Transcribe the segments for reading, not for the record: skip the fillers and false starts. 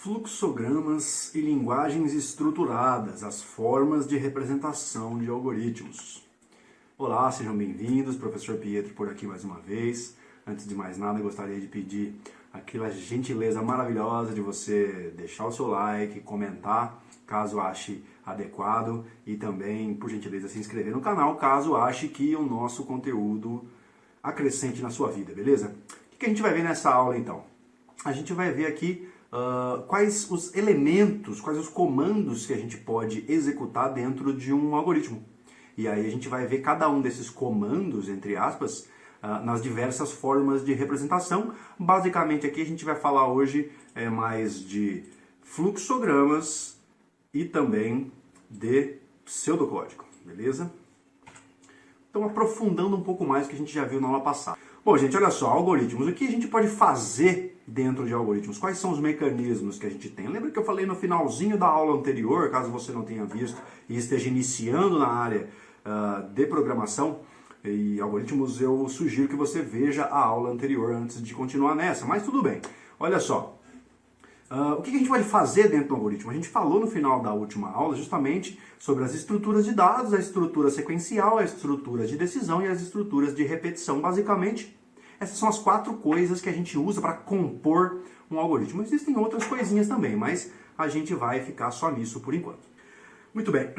Fluxogramas e linguagens estruturadas, as formas de representação de algoritmos. Olá, sejam bem-vindos, professor Pietro por aqui mais uma vez. Antes de mais nada, eu gostaria de pedir aquela gentileza maravilhosa de você deixar o seu like, comentar, caso ache adequado, e também, por gentileza, se inscrever no canal, caso ache que o nosso conteúdo acrescente na sua vida, beleza? O que a gente vai ver nessa aula, então? A gente vai ver aqui quais os elementos, quais os comandos que a gente pode executar dentro de um algoritmo. E aí a gente vai ver cada um desses comandos, entre aspas, nas diversas formas de representação. Basicamente aqui a gente vai falar hoje mais de fluxogramas e também de pseudocódigo, beleza? Então aprofundando um pouco mais o que a gente já viu na aula passada. Bom, gente, olha só, algoritmos. O que a gente pode fazer dentro de algoritmos? Quais são os mecanismos que a gente tem? Lembra que eu falei no finalzinho da aula anterior, caso você não tenha visto e esteja iniciando na área de programação e algoritmos, eu sugiro que você veja a aula anterior antes de continuar nessa, mas tudo bem. Olha só, o que a gente pode fazer dentro do algoritmo? A gente falou no final da última aula justamente sobre as estruturas de dados, a estrutura sequencial, a estrutura de decisão e as estruturas de repetição. Basicamente, essas são as 4 coisas que a gente usa para compor um algoritmo. Existem outras coisinhas também, mas a gente vai ficar só nisso por enquanto. Muito bem.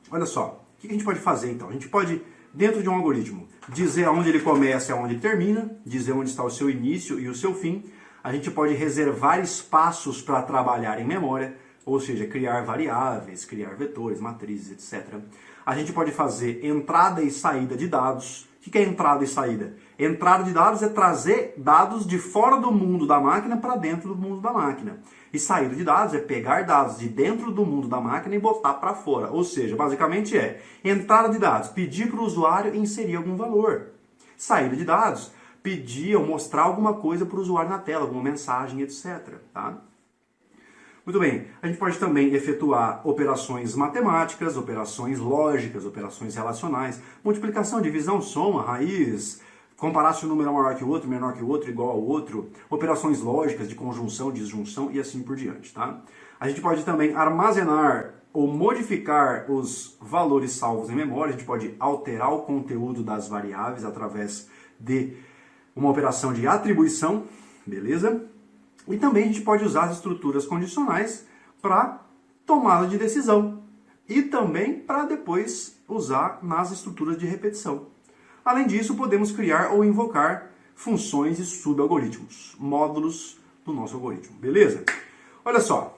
Olha só, o que a gente pode fazer então? A gente pode, dentro de um algoritmo, dizer aonde ele começa e aonde ele termina, dizer onde está o seu início e o seu fim. A gente pode reservar espaços para trabalhar em memória, ou seja, criar variáveis, criar vetores, matrizes, etc. A gente pode fazer entrada e saída de dados. O que é entrada e saída? Entrada de dados é trazer dados de fora do mundo da máquina para dentro do mundo da máquina. E saída de dados é pegar dados de dentro do mundo da máquina e botar para fora. Ou seja, basicamente é entrada de dados, pedir para o usuário inserir algum valor. Saída de dados, pedir ou mostrar alguma coisa para o usuário na tela, alguma mensagem, etc. Tá? Muito bem, a gente pode também efetuar operações matemáticas, operações lógicas, operações relacionais, multiplicação, divisão, soma, raiz, comparar se um número é maior que o outro, menor que o outro, igual ao outro, operações lógicas de conjunção, disjunção e assim por diante. Tá? A gente pode também armazenar ou modificar os valores salvos em memória, a gente pode alterar o conteúdo das variáveis através de uma operação de atribuição, beleza? E também a gente pode usar as estruturas condicionais para tomada de decisão e também para depois usar nas estruturas de repetição. Além disso, podemos criar ou invocar funções e subalgoritmos, módulos do nosso algoritmo, beleza? Olha só,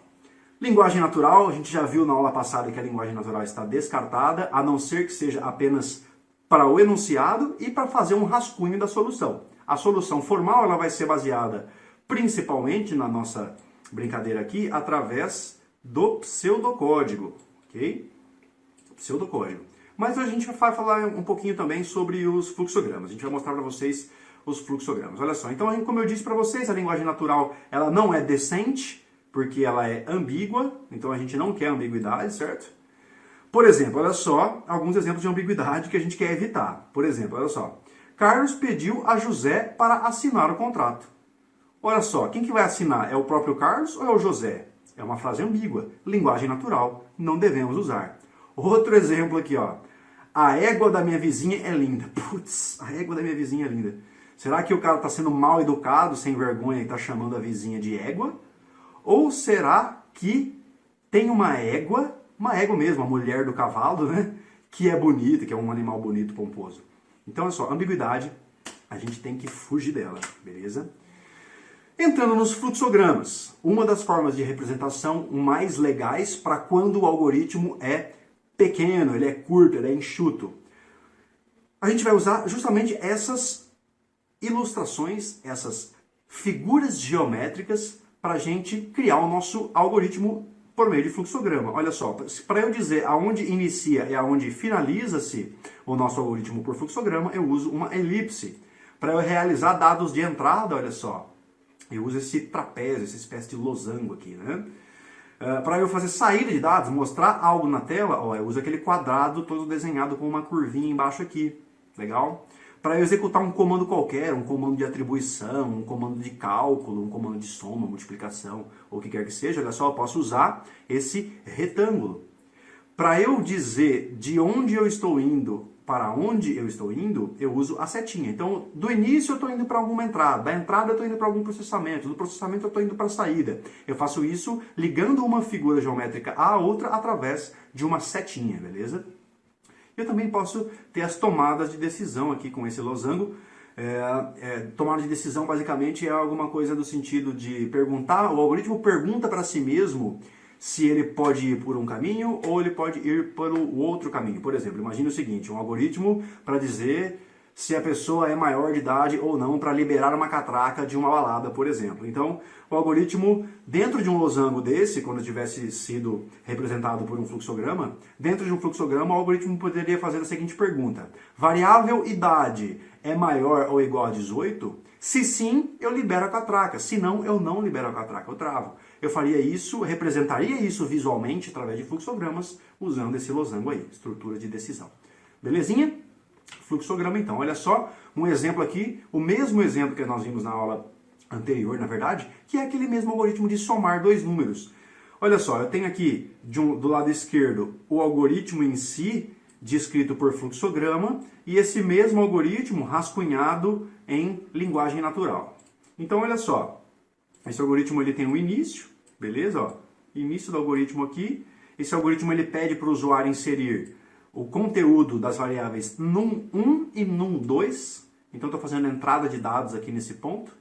linguagem natural, a gente já viu na aula passada que a linguagem natural está descartada, a não ser que seja apenas para o enunciado e para fazer um rascunho da solução. A solução formal ela vai ser baseada principalmente na nossa brincadeira aqui através do pseudocódigo, ok? Pseudocódigo. Mas a gente vai falar um pouquinho também sobre os fluxogramas. A gente vai mostrar para vocês os fluxogramas. Olha só, então como eu disse para vocês, a linguagem natural ela não é decente porque ela é ambígua, então a gente não quer ambiguidade, certo? Por exemplo, olha só alguns exemplos de ambiguidade que a gente quer evitar. Por exemplo, olha só. Carlos pediu a José para assinar o contrato. Olha só, quem que vai assinar? É o próprio Carlos ou é o José? É uma frase ambígua. Linguagem natural, não devemos usar. Outro exemplo aqui, ó. A égua da minha vizinha é linda. Putz, a égua da minha vizinha é linda. Será que o cara está sendo mal educado, sem vergonha, e está chamando a vizinha de égua? Ou será que tem uma égua mesmo, a mulher do cavalo, né? Que é bonita, que é um animal bonito, pomposo. Então, olha só, ambiguidade, a gente tem que fugir dela, beleza? Entrando nos fluxogramas, uma das formas de representação mais legais para quando o algoritmo é pequeno, ele é curto, ele é enxuto. A gente vai usar justamente essas ilustrações, essas figuras geométricas para a gente criar o nosso algoritmo por meio de fluxograma. Olha só, para eu dizer aonde inicia e aonde finaliza-se o nosso algoritmo por fluxograma, eu uso uma elipse. Para eu realizar dados de entrada, olha só, eu uso esse trapézio, essa espécie de losango aqui, né? Para eu fazer saída de dados, mostrar algo na tela, ó, eu uso aquele quadrado todo desenhado com uma curvinha embaixo aqui. Legal? Para eu executar um comando qualquer, um comando de atribuição, um comando de cálculo, um comando de soma, multiplicação, ou o que quer que seja, olha só, eu posso usar esse retângulo. Para eu dizer de onde eu estou indo para onde eu estou indo, eu uso a setinha. Então, do início eu estou indo para alguma entrada, da entrada eu estou indo para algum processamento, do processamento eu estou indo para a saída. Eu faço isso ligando uma figura geométrica à outra através de uma setinha, beleza? Eu também posso ter as tomadas de decisão aqui com esse losango. Tomada de decisão basicamente é alguma coisa do sentido de perguntar, o algoritmo pergunta para si mesmo se ele pode ir por um caminho ou ele pode ir pelo outro caminho. Por exemplo, imagine o seguinte, um algoritmo para dizer se a pessoa é maior de idade ou não para liberar uma catraca de uma balada, por exemplo. Então, o algoritmo, dentro de um losango desse, quando tivesse sido representado por um fluxograma, dentro de um fluxograma o algoritmo poderia fazer a seguinte pergunta: variável idade é maior ou igual a 18? Se sim, eu libero a catraca. Se não, eu não libero a catraca, eu travo. Eu faria isso, representaria isso visualmente através de fluxogramas, usando esse losango aí, estrutura de decisão. Belezinha? Fluxograma então, olha só, um exemplo aqui, o mesmo exemplo que nós vimos na aula anterior, na verdade, que é aquele mesmo algoritmo de somar dois números. Olha só, eu tenho aqui do lado esquerdo o algoritmo em si, descrito por fluxograma, e esse mesmo algoritmo rascunhado em linguagem natural. Então, olha só, esse algoritmo ele tem um início, beleza? Ó, início do algoritmo aqui. Esse algoritmo ele pede para o usuário inserir o conteúdo das variáveis num1 e num2. Então, estou fazendo a entrada de dados aqui nesse ponto.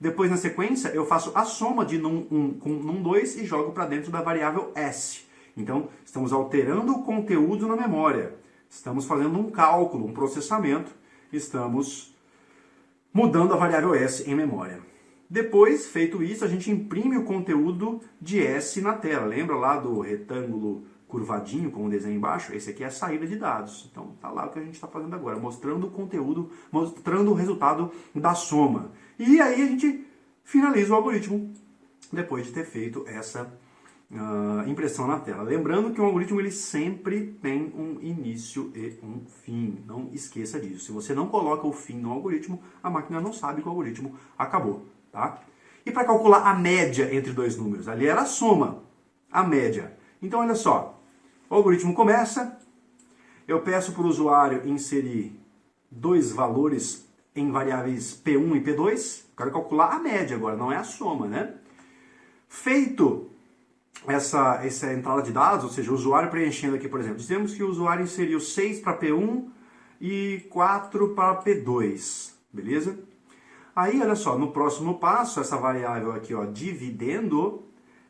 Depois, na sequência, eu faço a soma de num1 com num2 e jogo para dentro da variável s. Então, estamos alterando o conteúdo na memória. Estamos fazendo um cálculo, um processamento. Estamos mudando a variável s em memória. Depois, feito isso, a gente imprime o conteúdo de S na tela. Lembra lá do retângulo curvadinho com o desenho embaixo? Esse aqui é a saída de dados. Então, tá lá o que a gente está fazendo agora, mostrando o conteúdo, mostrando o resultado da soma. E aí a gente finaliza o algoritmo depois de ter feito essa impressão na tela. Lembrando que o algoritmo ele sempre tem um início e um fim. Não esqueça disso. Se você não coloca o fim no algoritmo, a máquina não sabe que o algoritmo acabou. Tá? E para calcular a média entre dois números? Ali era a soma, a média. Então, olha só. O algoritmo começa. Eu peço para o usuário inserir dois valores em variáveis P1 e P2. Quero calcular a média agora, não é a soma, né? Feito essa entrada de dados, ou seja, o usuário preenchendo aqui, por exemplo, dizemos que o usuário inseriu 6 para P1 e 4 para P2, beleza? Aí, olha só, no próximo passo, essa variável aqui, ó, dividendo,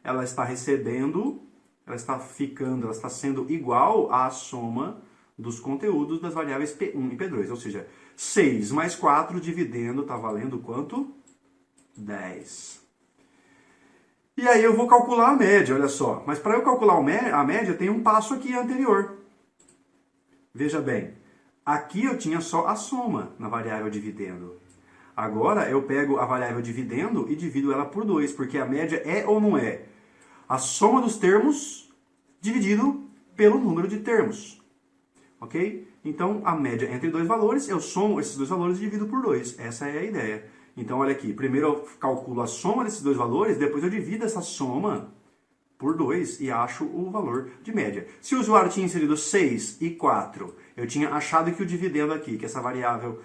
ela está recebendo, ela está sendo igual à soma dos conteúdos das variáveis P1 e P2, ou seja, 6 mais 4 dividendo está valendo quanto? 10. E aí eu vou calcular a média, olha só. Mas para eu calcular a média, tem um passo aqui anterior. Veja bem, aqui eu tinha só a soma na variável dividendo. Agora eu pego a variável dividendo e divido ela por 2, porque a média é ou não é a soma dos termos dividido pelo número de termos. Ok? Então, a média entre dois valores, eu somo esses dois valores e divido por 2. Essa é a ideia. Então, olha aqui, primeiro eu calculo a soma desses dois valores, depois eu divido essa soma por 2 e acho o valor de média. Se o usuário tinha inserido 6 e 4, eu tinha achado que o dividendo aqui, que essa variável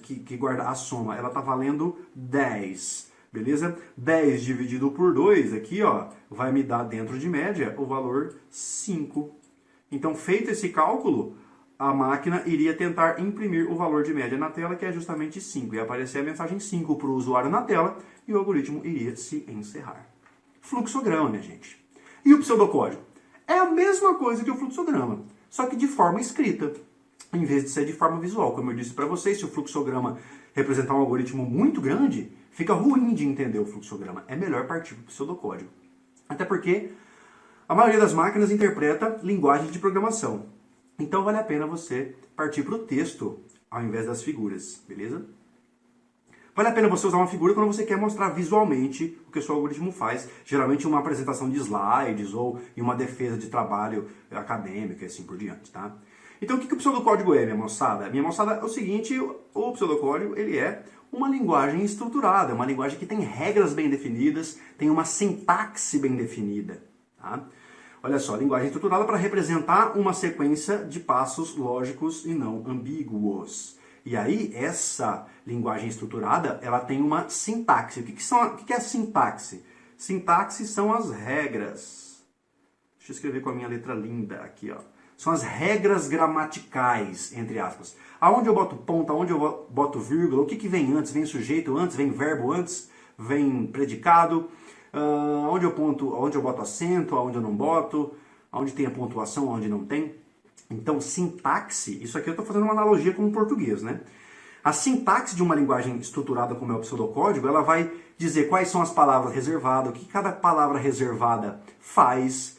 que guarda a soma, ela está valendo 10. Beleza? 10 dividido por 2 aqui, ó, vai me dar dentro de média o valor 5. Então, feito esse cálculo, a máquina iria tentar imprimir o valor de média na tela, que é justamente 5. Ia aparecer a mensagem 5 para o usuário na tela e o algoritmo iria se encerrar. Fluxograma, minha gente. E o pseudocódigo? É a mesma coisa que o fluxograma, só que de forma escrita, em vez de ser de forma visual. Como eu disse para vocês, se o fluxograma representar um algoritmo muito grande, fica ruim de entender o fluxograma. É melhor partir para o pseudocódigo. Até porque a maioria das máquinas interpreta linguagem de programação. Então vale a pena você partir para o texto ao invés das figuras, beleza? Vale a pena você usar uma figura quando você quer mostrar visualmente o que o seu algoritmo faz. Geralmente uma apresentação de slides ou em uma defesa de trabalho acadêmico e assim por diante, tá? Então o que o pseudocódigo é, minha moçada? Minha moçada, é o seguinte, o pseudocódigo ele é uma linguagem estruturada, uma linguagem que tem regras bem definidas, tem uma sintaxe bem definida. Tá? Olha só, linguagem estruturada para representar uma sequência de passos lógicos e não ambíguos. E aí, essa linguagem estruturada, ela tem uma sintaxe. O que é a sintaxe? Sintaxe são as regras. Deixa eu escrever com a minha letra linda aqui, ó. São as regras gramaticais, entre aspas. Aonde eu boto ponto, aonde eu boto vírgula, o que vem antes? Vem sujeito antes, vem verbo antes, vem predicado. Onde eu boto acento, aonde eu não boto, aonde tem a pontuação, aonde não tem. Então, sintaxe, isso aqui eu estou fazendo uma analogia com o português, né? A sintaxe de uma linguagem estruturada como é o pseudocódigo, ela vai dizer quais são as palavras reservadas, o que cada palavra reservada faz,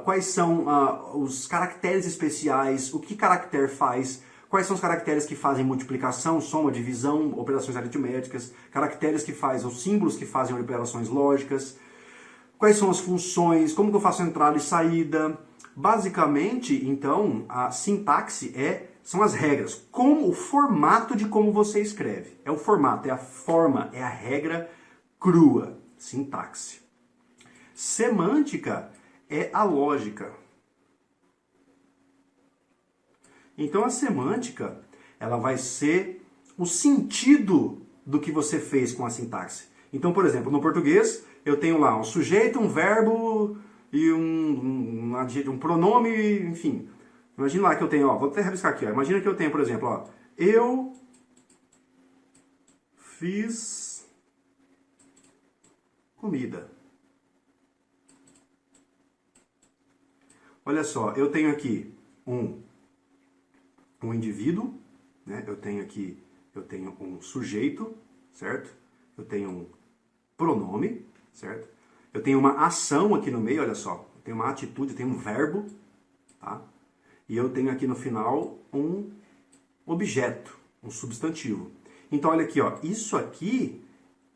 quais são os caracteres especiais, o que caractere faz, quais são os caracteres que fazem multiplicação, soma, divisão, operações aritméticas, caracteres que fazem, os símbolos que fazem operações lógicas, quais são as funções, como que eu faço entrada e saída. Basicamente, então, a sintaxe são as regras, como o formato de como você escreve. É o formato, é a forma, é a regra crua, sintaxe. Semântica é a lógica. Então a semântica, ela vai ser o sentido do que você fez com a sintaxe. Então, por exemplo, no português, eu tenho lá um sujeito, um verbo e um pronome, enfim. Imagina lá que eu tenho, ó, vou até rabiscar aqui, ó. Imagina que eu tenho, por exemplo, ó, eu fiz comida. Olha só, eu tenho aqui um indivíduo, né? Eu tenho um sujeito, certo? Eu tenho um pronome, certo? Eu tenho uma ação aqui no meio, olha só. Eu tenho uma atitude, eu tenho um verbo, tá? E eu tenho aqui no final um objeto, um substantivo. Então, olha aqui, ó. Isso aqui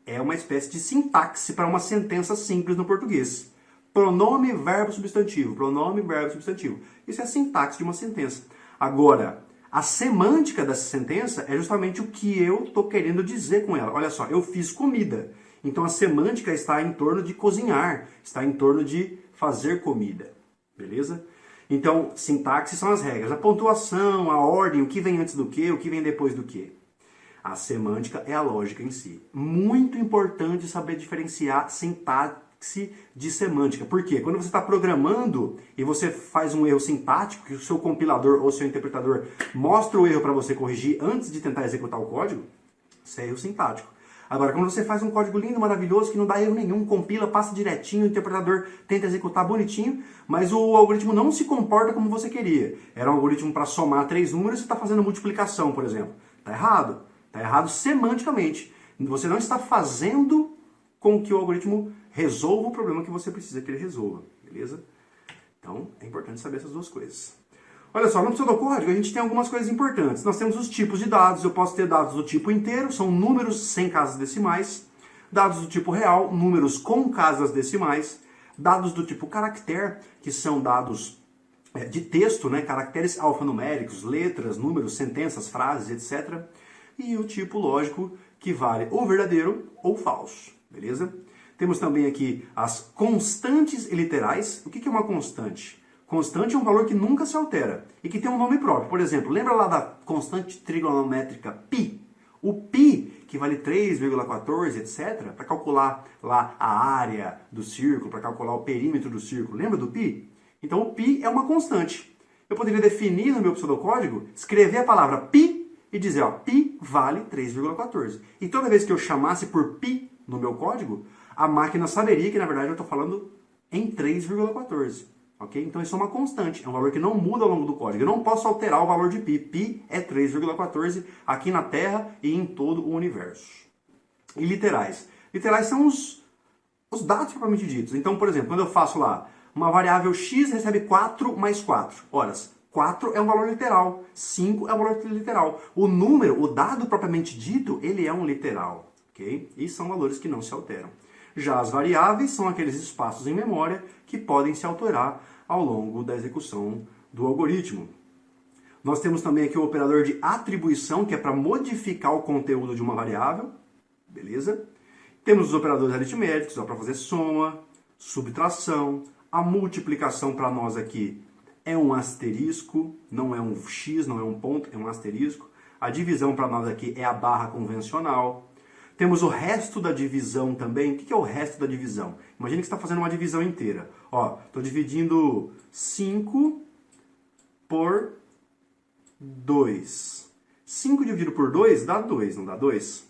é uma espécie de sintaxe para uma sentença simples no português. Pronome, verbo, substantivo. Pronome, verbo, substantivo. Isso é a sintaxe de uma sentença. Agora, a semântica dessa sentença é justamente o que eu estou querendo dizer com ela. Olha só, eu fiz comida. Então a semântica está em torno de cozinhar, está em torno de fazer comida. Beleza? Então, sintaxe são as regras. A pontuação, a ordem, o que vem antes do que, o que vem depois do que. A semântica é a lógica em si. Muito importante saber diferenciar sintaxe de semântica. Por quê? Quando você está programando e você faz um erro sintático, que o seu compilador ou seu interpretador mostra o erro para você corrigir antes de tentar executar o código, isso é erro sintático. Agora, quando você faz um código lindo, maravilhoso, que não dá erro nenhum, compila, passa direitinho, o interpretador tenta executar bonitinho, mas o algoritmo não se comporta como você queria. Era um algoritmo para somar 3 números e você está fazendo multiplicação, por exemplo. Está errado. Está errado semanticamente. Você não está fazendo com que o algoritmo resolva o problema que você precisa que ele resolva. Beleza? Então, é importante saber essas duas coisas. Olha só, no pseudocódigo a gente tem algumas coisas importantes. Nós temos os tipos de dados. Eu posso ter dados do tipo inteiro, são números sem casas decimais. Dados do tipo real, números com casas decimais. Dados do tipo caractere, que são dados de texto, né? Caracteres alfanuméricos, letras, números, sentenças, frases, etc. E o tipo lógico, que vale ou verdadeiro ou falso. Beleza? Temos também aqui as constantes e literais. O que é uma constante? Constante é um valor que nunca se altera e que tem um nome próprio. Por exemplo, lembra lá da constante trigonométrica π? O π, que vale 3,14, etc., para calcular lá a área do círculo, para calcular o perímetro do círculo. Lembra do π? Então o π é uma constante. Eu poderia definir no meu pseudocódigo, escrever a palavra π e dizer, ó, π vale 3,14. E toda vez que eu chamasse por π no meu código, a máquina saberia que, na verdade, eu estou falando em 3,14. Ok? Então isso é uma constante, é um valor que não muda ao longo do código. Eu não posso alterar o valor de π. π é 3,14 aqui na Terra e em todo o universo. E literais. Literais são os dados propriamente ditos. Então, por exemplo, quando eu faço lá, uma variável x recebe 4 mais 4. Ora, 4 é um valor literal, 5 é um valor literal. O número, o dado propriamente dito, ele é um literal. Ok? E são valores que não se alteram. Já as variáveis são aqueles espaços em memória que podem se alterar ao longo da execução do algoritmo. Nós temos também aqui o operador de atribuição, que é para modificar o conteúdo de uma variável. Beleza? Temos os operadores aritméticos, para fazer soma, subtração. A multiplicação para nós aqui é um asterisco, não é um x, não é um ponto, é um asterisco. A divisão para nós aqui é a barra convencional. Temos o resto da divisão também. O que é o resto da divisão? Imagina que você está fazendo uma divisão inteira. Estou dividindo 5 por 2. 5 dividido por 2 dá 2, não dá 2?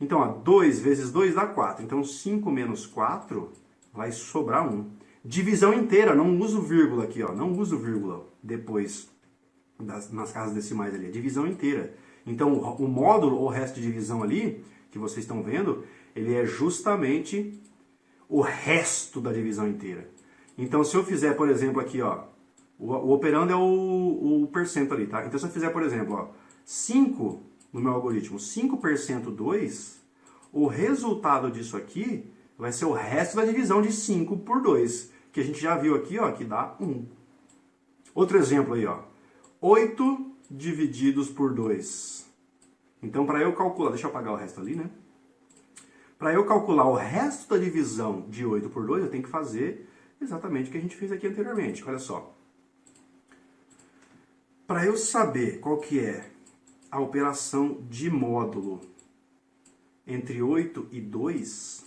Então, 2 vezes 2 dá 4. Então, 5 menos 4 vai sobrar 1. Divisão inteira, não uso vírgula aqui, não uso vírgula depois nas casas decimais ali. É divisão inteira. Então, o módulo ou resto de divisão ali, que vocês estão vendo, ele é justamente o resto da divisão inteira. Então, se eu fizer, por exemplo, aqui, o operando é o percento ali, tá? Então, se eu fizer, por exemplo, 5 no meu algoritmo, 5% 2, o resultado disso aqui vai ser o resto da divisão de 5 por 2, que a gente já viu aqui, que dá 1. Outro exemplo aí, 8 divididos por 2. Então, para eu calcular, deixa eu apagar o resto ali, né? Para eu calcular o resto da divisão de 8 por 2, eu tenho que fazer exatamente o que a gente fez aqui anteriormente. Olha só. Para eu saber qual que é a operação de módulo entre 8 e 2,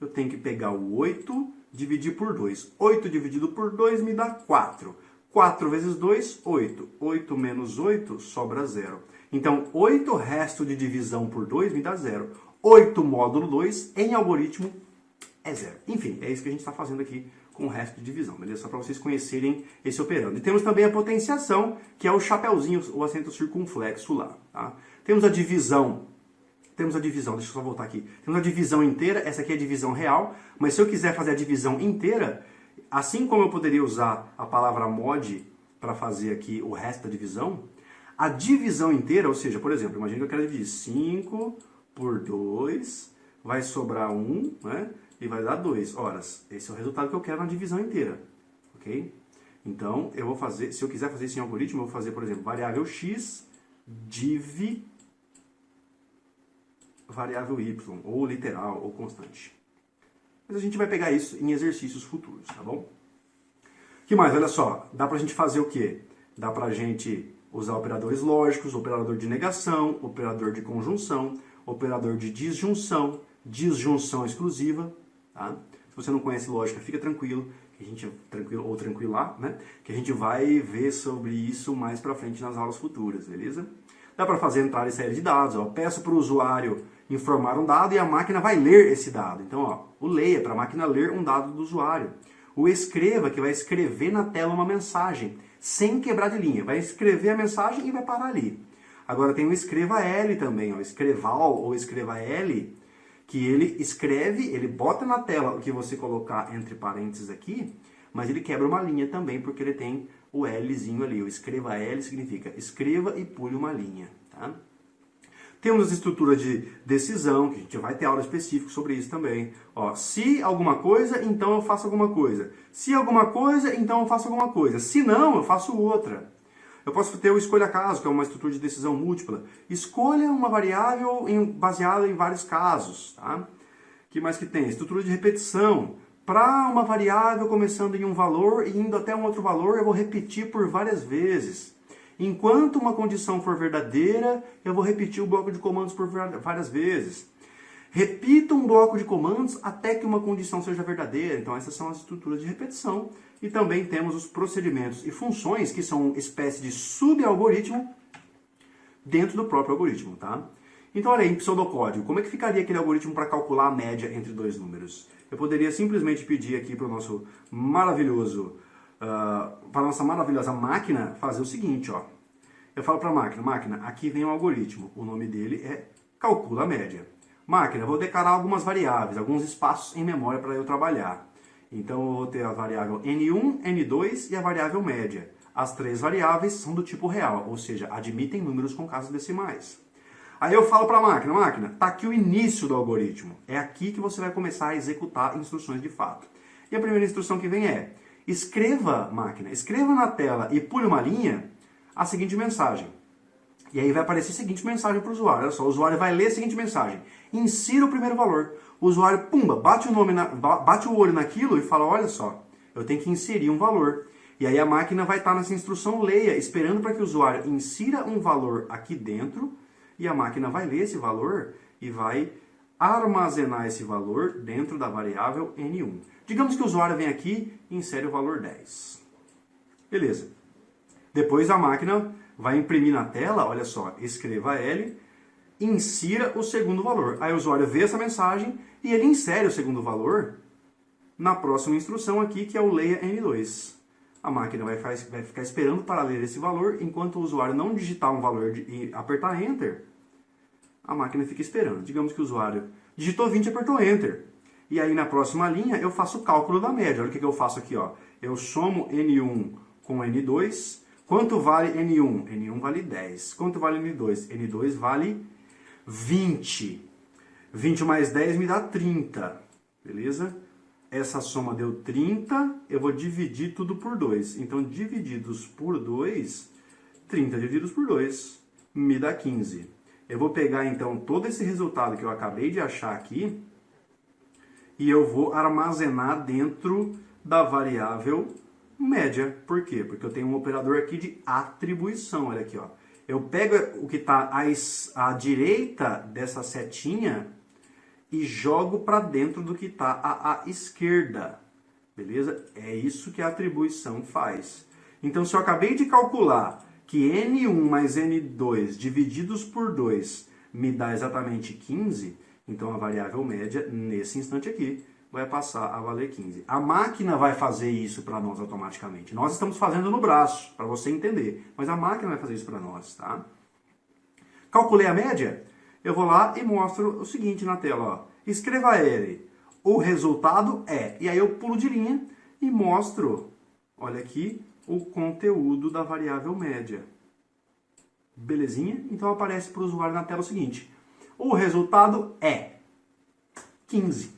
eu tenho que pegar o 8 dividir por 2. 8 dividido por 2 me dá 4. 4 vezes 2, 8. 8 menos 8 sobra 0. Então, 8 resto de divisão por 2 me dá 0. 8 módulo 2 em algoritmo é 0. Enfim, é isso que a gente está fazendo aqui com o resto de divisão, beleza? Só para vocês conhecerem esse operando. E temos também a potenciação, que é o chapeuzinho, o acento circunflexo lá. Tá? Temos a divisão, deixa eu só voltar aqui. Temos a divisão inteira, essa aqui é a divisão real, mas se eu quiser fazer a divisão inteira, assim como eu poderia usar a palavra mod para fazer aqui o resto da divisão, a divisão inteira, ou seja, por exemplo, imagina que eu quero dividir 5 por 2, vai sobrar 1, né? E vai dar 2. Ora, esse é o resultado que eu quero na divisão inteira, ok? Então, eu vou fazer, se eu quiser fazer isso em algoritmo, eu vou fazer, por exemplo, variável x div variável y, ou literal, ou constante. Mas a gente vai pegar isso em exercícios futuros, tá bom? O que mais? Olha só, dá pra gente fazer o quê? Dá pra gente usar operadores lógicos, operador de negação, operador de conjunção, operador de disjunção, disjunção exclusiva, tá? Se você não conhece lógica, fica tranquilo, que a gente tranquila, né? Que a gente vai ver sobre isso mais pra frente nas aulas futuras, beleza? Dá para fazer entrada e saída de dados. Eu peço para o usuário informar um dado e a máquina vai ler esse dado. Então, o leia, para a máquina ler um dado do usuário. O escreva, que vai escrever na tela uma mensagem, sem quebrar de linha. Vai escrever a mensagem e vai parar ali. Agora tem o escreva L também, escreval ou escreva L, que ele escreve, ele bota na tela o que você colocar entre parênteses aqui, mas ele quebra uma linha também, porque ele tem o Lzinho ali. O escreva L significa escreva e pule uma linha. Tá? Temos as estruturas de decisão, que a gente vai ter aula específica sobre isso também. Se alguma coisa, então eu faço alguma coisa. Se alguma coisa, então eu faço alguma coisa. Se não, eu faço outra. Eu posso ter o escolha caso, que é uma estrutura de decisão múltipla. Escolha uma variável baseada em vários casos. Tá? O que mais que tem? Estrutura de repetição. Para uma variável começando em um valor e indo até um outro valor, eu vou repetir por várias vezes. Enquanto uma condição for verdadeira, eu vou repetir o bloco de comandos por várias vezes. Repita um bloco de comandos até que uma condição seja verdadeira. Então essas são as estruturas de repetição. E também temos os procedimentos e funções, que são uma espécie de subalgoritmo dentro do próprio algoritmo. Tá? Então olha aí, em pseudocódigo, como é que ficaria aquele algoritmo para calcular a média entre dois números? Eu poderia simplesmente pedir aqui para o nosso maravilhoso, para a nossa maravilhosa máquina fazer o seguinte, Eu falo para a máquina, aqui vem um algoritmo, o nome dele é calcula a média. Máquina, eu vou declarar algumas variáveis, alguns espaços em memória para eu trabalhar. Então eu vou ter a variável N1, N2 e a variável média. As três variáveis são do tipo real, ou seja, admitem números com casas decimais. Aí eu falo para a máquina, está aqui o início do algoritmo. É aqui que você vai começar a executar instruções de fato. E a primeira instrução que vem é, escreva na tela e pule uma linha a seguinte mensagem. E aí vai aparecer a seguinte mensagem para o usuário. Olha só, o usuário vai ler a seguinte mensagem. Insira o primeiro valor. O usuário, pumba, bate o olho naquilo e fala, olha só, eu tenho que inserir um valor. E aí a máquina vai estar nessa instrução leia, esperando para que o usuário insira um valor aqui dentro, e a máquina vai ler esse valor e vai armazenar esse valor dentro da variável N1. Digamos que o usuário vem aqui e insere o valor 10. Beleza. Depois a máquina vai imprimir na tela, olha só, escreva L, insira o segundo valor. Aí o usuário vê essa mensagem e ele insere o segundo valor na próxima instrução aqui, que é o leia N2. A máquina vai ficar esperando para ler esse valor, enquanto o usuário não digitar um valor e apertar Enter, a máquina fica esperando. Digamos que o usuário digitou 20 e apertou Enter. E aí na próxima linha eu faço o cálculo da média. Olha o que eu faço aqui, ó. Eu somo N1 com N2. Quanto vale N1? N1 vale 10. Quanto vale N2? N2 vale 20. 20 mais 10 me dá 30. Beleza? Essa soma deu 30. Eu vou dividir tudo por 2. Então, divididos por 2, 30 divididos por 2 me dá 15. Eu vou pegar, então, todo esse resultado que eu acabei de achar aqui e eu vou armazenar dentro da variável média. Por quê? Porque eu tenho um operador aqui de atribuição. Olha aqui, ó. Eu pego o que está à direita dessa setinha e jogo para dentro do que está à esquerda. Beleza? É isso que a atribuição faz. Então, se eu acabei de calcular que N1 mais N2 divididos por 2 me dá exatamente 15, então a variável média, nesse instante aqui, vai passar a valer 15. A máquina vai fazer isso para nós automaticamente. Nós estamos fazendo no braço, para você entender. Mas a máquina vai fazer isso para nós, tá? Calculei a média, eu vou lá e mostro o seguinte na tela, ó. Escreva L. O resultado é. E aí eu pulo de linha e mostro, olha aqui, o conteúdo da variável média. Belezinha? Então aparece para o usuário na tela o seguinte. O resultado é 15.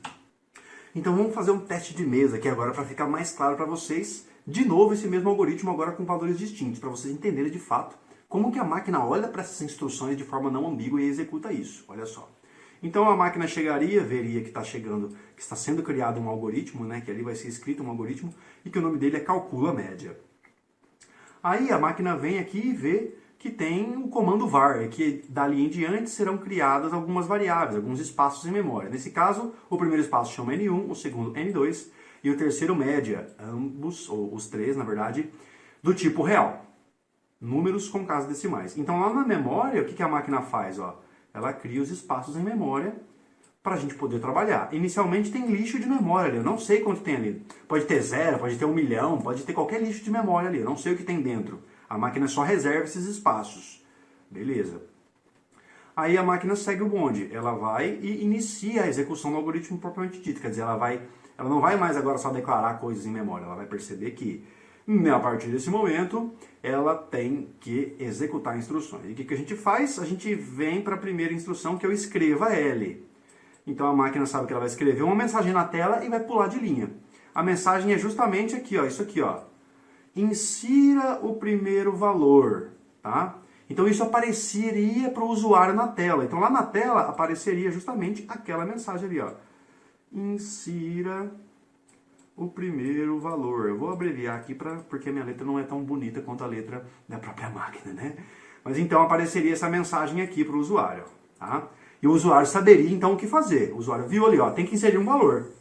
Então vamos fazer um teste de mesa aqui agora para ficar mais claro para vocês. De novo, esse mesmo algoritmo agora com valores distintos, para vocês entenderem de fato como que a máquina olha para essas instruções de forma não ambígua e executa isso. Olha só. Então a máquina chegaria, veria que está sendo criado um algoritmo, né, que ali vai ser escrito um algoritmo e que o nome dele é calcula média. Aí a máquina vem aqui e vê que tem o comando var, que dali em diante serão criadas algumas variáveis, alguns espaços em memória. Nesse caso, o primeiro espaço chama N1, o segundo N2 e o terceiro média, ambos, ou os três, na verdade, do tipo real. Números com casas decimais. Então lá na memória, o que a máquina faz? Ó? Ela cria os espaços em memória para a gente poder trabalhar. Inicialmente tem lixo de memória ali, eu não sei quanto tem ali. Pode ter 0, pode ter 1 milhão, pode ter qualquer lixo de memória ali, eu não sei o que tem dentro. A máquina só reserva esses espaços. Beleza. Aí a máquina segue o bonde. Ela vai e inicia a execução do algoritmo propriamente dito. Quer dizer, ela não vai mais agora só declarar coisas em memória. Ela vai perceber que, a partir desse momento, ela tem que executar instruções. E o que a gente faz? A gente vem para a primeira instrução, que é o escreva L. Então a máquina sabe que ela vai escrever uma mensagem na tela e vai pular de linha. A mensagem é justamente aqui, ó, isso aqui, ó. Insira o primeiro valor, tá? Então isso apareceria para o usuário na tela. Então lá na tela apareceria justamente aquela mensagem ali, ó. Insira o primeiro valor. Eu vou abreviar aqui porque a minha letra não é tão bonita quanto a letra da própria máquina, né? Mas então apareceria essa mensagem aqui para o usuário, tá? E o usuário saberia então o que fazer. O usuário viu ali, ó, tem que inserir um valor.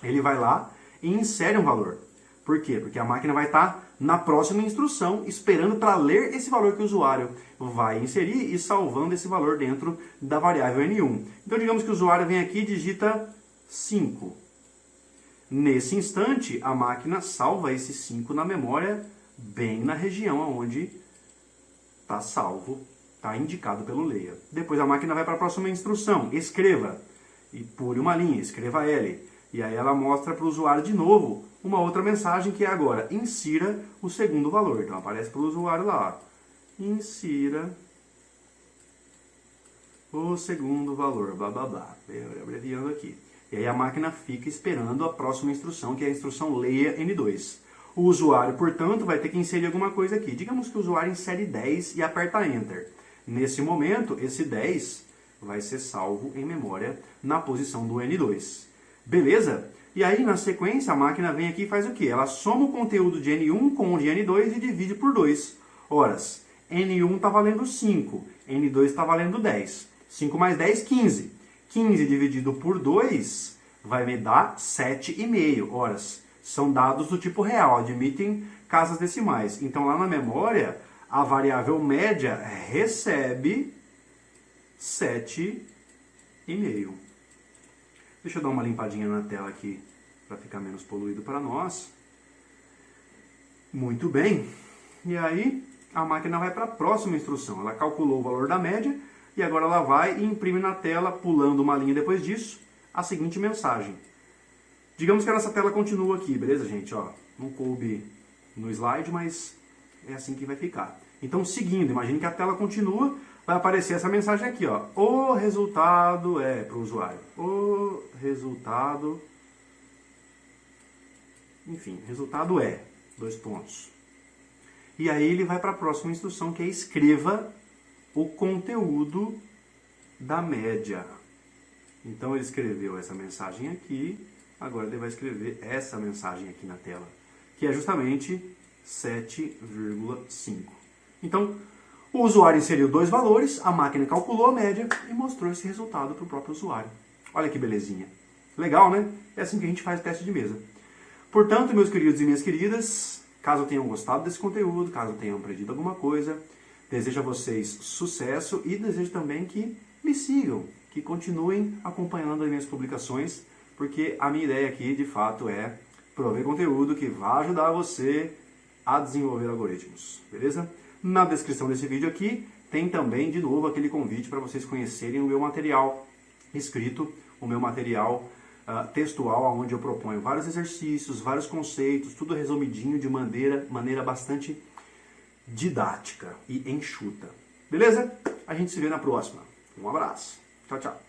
Ele vai lá e insere um valor. Por quê? Porque a máquina vai estar na próxima instrução, esperando para ler esse valor que o usuário vai inserir e salvando esse valor dentro da variável N1. Então, digamos que o usuário vem aqui e digita 5. Nesse instante, a máquina salva esse 5 na memória, bem na região onde está salvo, está indicado pelo leia. Depois a máquina vai para a próxima instrução, escreva, e pule uma linha, escreva L. E aí ela mostra para o usuário de novo uma outra mensagem que é agora, insira o segundo valor. Então aparece para o usuário lá, ó, insira o segundo valor, blá blá blá, abreviando aqui. E aí a máquina fica esperando a próxima instrução, que é a instrução leia N2. O usuário, portanto, vai ter que inserir alguma coisa aqui. Digamos que o usuário insere 10 e aperta Enter. Nesse momento, esse 10 vai ser salvo em memória na posição do N2. Beleza? E aí, na sequência, a máquina vem aqui e faz o quê? Ela soma o conteúdo de N1 com o de N2 e divide por 2. Horas, N1 está valendo 5, N2 está valendo 10. 5 mais 10, 15. 15 dividido por 2 vai me dar 7,5. Horas, são dados do tipo real, admitem casas decimais. Então, lá na memória, a variável média recebe 7,5. Deixa eu dar uma limpadinha na tela aqui para ficar menos poluído para nós. Muito bem. E aí, a máquina vai para a próxima instrução. Ela calculou o valor da média e agora ela vai e imprime na tela, pulando uma linha depois disso, a seguinte mensagem. Digamos que a nossa tela continua aqui, beleza, gente? Ó, não coube no slide, mas é assim que vai ficar. Então, seguindo, imagine que a tela continua, vai aparecer essa mensagem aqui, ó. O resultado é para o usuário. O resultado... Enfim, resultado é... 2 pontos. E aí ele vai para a próxima instrução, que é escreva o conteúdo da média. Então ele escreveu essa mensagem aqui, agora ele vai escrever essa mensagem aqui na tela, que é justamente 7,5. Então, o usuário inseriu 2 valores, a máquina calculou a média e mostrou esse resultado para o próprio usuário. Olha que belezinha. Legal, né? É assim que a gente faz o teste de mesa. Portanto, meus queridos e minhas queridas, caso tenham gostado desse conteúdo, caso tenham aprendido alguma coisa, desejo a vocês sucesso e desejo também que me sigam, que continuem acompanhando as minhas publicações, porque a minha ideia aqui, de fato, é prover conteúdo que vai ajudar você a desenvolver algoritmos, beleza? Na descrição desse vídeo aqui tem também, de novo, aquele convite para vocês conhecerem o meu material escrito, o meu material textual, onde eu proponho vários exercícios, vários conceitos, tudo resumidinho de maneira bastante didática e enxuta. Beleza? A gente se vê na próxima. Um abraço. Tchau, tchau.